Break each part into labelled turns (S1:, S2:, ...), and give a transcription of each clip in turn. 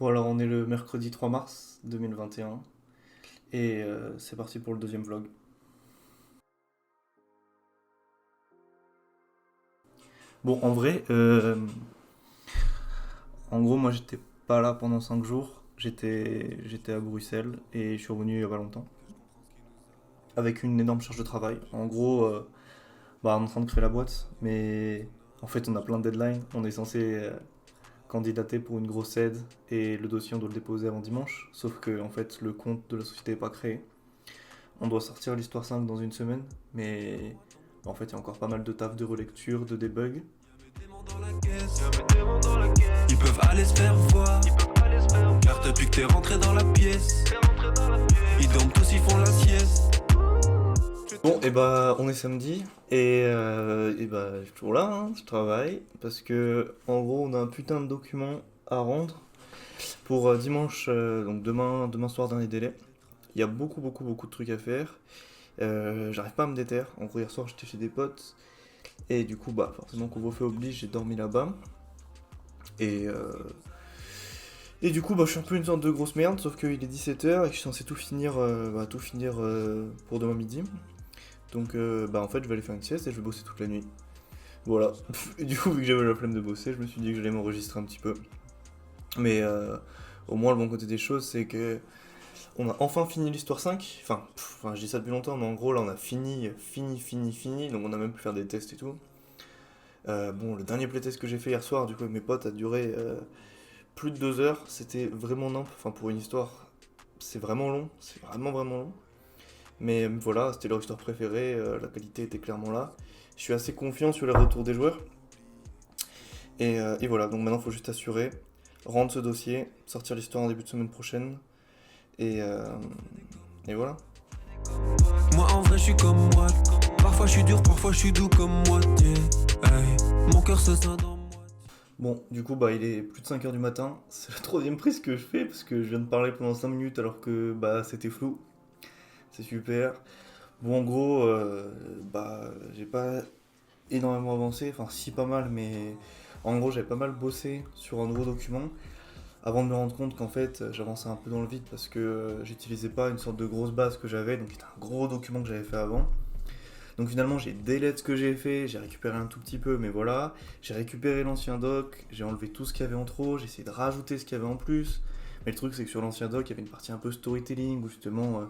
S1: Bon alors on est le mercredi 3 mars 2021 et c'est parti pour le deuxième vlog. Bon en vrai, en gros moi j'étais pas là pendant 5 jours, j'étais à Bruxelles et je suis revenu il y a pas longtemps. Avec une énorme charge de travail. En gros, bah, on est en train de créer la boîte, mais en fait on a plein de deadlines, on est censé candidater pour une grosse aide et le dossier on doit le déposer avant dimanche, sauf que en fait le compte de la société n'est pas créé. On doit sortir l'histoire 5 dans une semaine, mais en fait, il y a encore pas mal de taf de relecture, de debug.
S2: Ils peuvent aller se faire voir. Car depuis que t'es rentré dans la pièce, ils dorment tous, ils font la sieste.
S1: Bon, et bah, on est samedi, et bah, je suis toujours là, hein, je travaille, parce que, en gros, on a un putain de document à rendre pour dimanche, donc demain soir, dernier délai. Il y a beaucoup de trucs à faire. J'arrive pas à me déterre. En gros, hier soir, j'étais chez des potes, et du coup, bah, forcément, couvre-feu oblige, j'ai dormi là-bas. Et, euh, Et du coup, bah, je suis un peu une sorte de grosse merde, sauf qu'il est 17h et que je suis censé tout finir pour demain midi. Donc, bah, en fait, je vais aller faire une sieste et je vais bosser toute la nuit. Voilà. Et du coup, vu que j'avais la flemme de bosser, je me suis dit que j'allais m'enregistrer un petit peu. Mais au moins, le bon côté des choses, c'est que on a enfin fini l'histoire 5. Enfin, je dis ça depuis longtemps, mais en gros, là, on a fini. Donc, on a même pu faire des tests et tout. Bon, le dernier playtest que j'ai fait hier soir, du coup, avec mes potes, a duré plus de 2 heures. C'était vraiment nimp. Enfin, pour une histoire, c'est vraiment long. C'est vraiment long. Mais voilà, c'était leur histoire préférée. La qualité était clairement là. Je suis assez confiant sur les retours des joueurs. Et voilà, donc maintenant, il faut juste assurer, rendre ce dossier, sortir l'histoire en début de semaine prochaine. Et, euh, et voilà.
S2: Moi en vrai, je suis comme moi. Parfois je suis dur, parfois je suis doux comme moitié. Hey, mon cœur se scinde en moi.
S1: Bon, du coup, bah, il est plus de 5 heures du matin. C'est la troisième prise que je fais parce que je viens de parler pendant 5 minutes alors que bah, c'était flou. C'est super. Bon, en gros, bah, j'ai pas énormément avancé, enfin si pas mal, mais en gros j'avais pas mal bossé sur un nouveau document avant de me rendre compte qu'en fait j'avançais un peu dans le vide parce que j'utilisais pas une sorte de grosse base que j'avais, donc c'était un gros document que j'avais fait avant. Donc finalement j'ai délai ce que j'ai fait, j'ai récupéré un tout petit peu, mais voilà, j'ai récupéré l'ancien doc, j'ai enlevé tout ce qu'il y avait en trop, j'ai essayé de rajouter ce qu'il y avait en plus. Mais le truc c'est que sur l'ancien doc il y avait une partie un peu storytelling où justement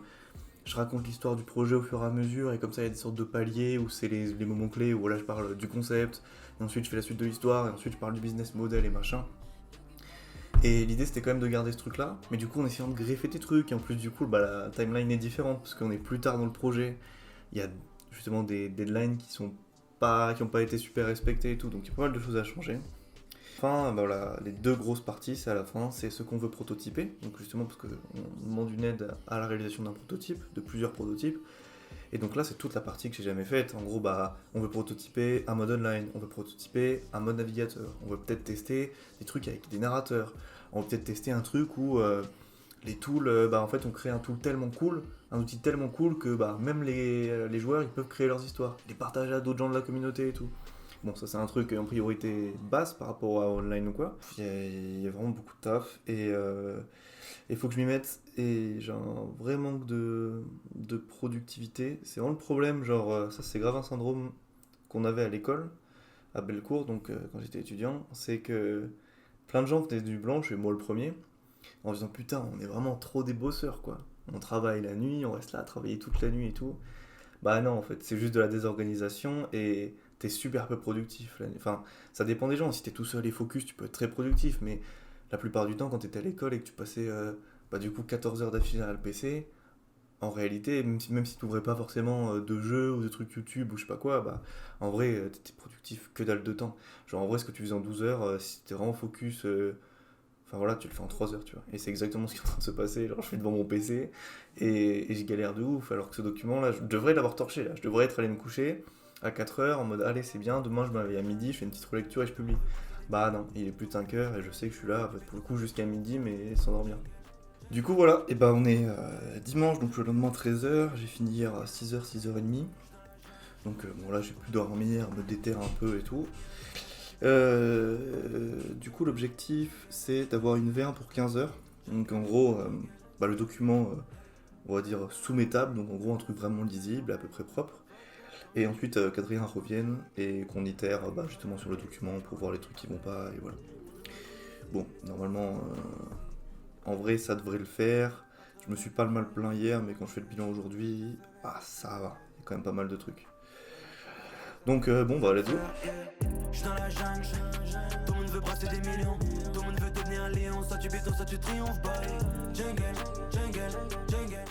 S1: je raconte l'histoire du projet au fur et à mesure, et comme ça il y a des sortes de paliers où c'est les moments clés, où là je parle du concept, et ensuite je fais la suite de l'histoire, et ensuite je parle du business model et machin. Et l'idée c'était quand même de garder ce truc là, mais du coup en essayant de greffer tes trucs, et en plus du coup bah, la timeline est différente, parce qu'on est plus tard dans le projet, il y a justement des deadlines qui ont pas été super respectées et tout, donc il y a pas mal de choses à changer. Enfin, bah voilà, les deux grosses parties, c'est à la fin, c'est ce qu'on veut prototyper, donc justement parce qu'on demande une aide à la réalisation d'un prototype, de plusieurs prototypes. Et donc là, c'est toute la partie que j'ai jamais faite. En gros, bah, on veut prototyper un mode online, on veut prototyper un mode navigateur, on veut peut-être tester des trucs avec des narrateurs, on veut peut-être tester un truc où les tools, bah, en fait, on crée un tool tellement cool, un outil tellement cool que bah, même les joueurs, ils peuvent créer leurs histoires, les partager à d'autres gens de la communauté et tout. Bon, ça c'est un truc en priorité basse par rapport à online ou quoi. Il y a vraiment beaucoup de taf et il faut que je m'y mette et j'ai un vrai manque de productivité. C'est vraiment le problème, genre ça c'est grave un syndrome qu'on avait à l'école, à Bellecour, donc quand j'étais étudiant, c'est que plein de gens venaient du blanche et moi le premier, en disant putain on est vraiment trop des bosseurs quoi. On travaille la nuit, on reste là à travailler toute la nuit et tout. Bah non, en fait, c'est juste de la désorganisation et t'es super peu productif. Enfin, ça dépend des gens. Si t'es tout seul et focus, tu peux être très productif, mais la plupart du temps, quand t'étais à l'école et que tu passais bah, du coup 14 heures d'affilée à le PC, en réalité, même si t'ouvrais pas forcément de jeux ou de trucs YouTube ou je sais pas quoi, bah en vrai, t'étais productif que dalle de temps. Genre en vrai, ce que tu faisais en 12 heures, si t'es vraiment focus, enfin voilà, tu le fais en 3 heures, tu vois. Et c'est exactement ce qui est en train de se passer. Genre, je suis devant mon PC et je galère de ouf. Alors que ce document-là, je devrais l'avoir torché. Là. Je devrais être allé me coucher à 4 heures en mode allez, c'est bien, demain je me réveille à midi, je fais une petite relecture et je publie. Bah non, il est plus de 5 heures et je sais que je suis là en fait, pour le coup jusqu'à midi, mais sans dormir. Du coup, voilà, et bah on est dimanche, donc le lendemain 13 heures. J'ai fini hier à 6 heures 6h30. Donc bon, là j'ai pu dormir, me déterrer un peu et tout. Du coup, l'objectif, c'est d'avoir une V1 pour 15 heures. Donc, en gros, le document, on va dire, soumettable. Donc, en gros, un truc vraiment lisible, à peu près propre. Et ensuite, qu'Adrien revienne et qu'on itère justement sur le document pour voir les trucs qui vont pas. Et voilà. Bon, normalement, en vrai, ça devrait le faire. Je me suis pas le mal plaint hier, mais quand je fais le bilan aujourd'hui, ça va. Il y a quand même pas mal de trucs. Donc, let's go.
S2: J'suis dans la jungle, tout le monde veut brasser des millions. Tout le monde veut devenir un lion, soit tu béton, soit tu triomphes, boy. Jungle, jungle, jungle.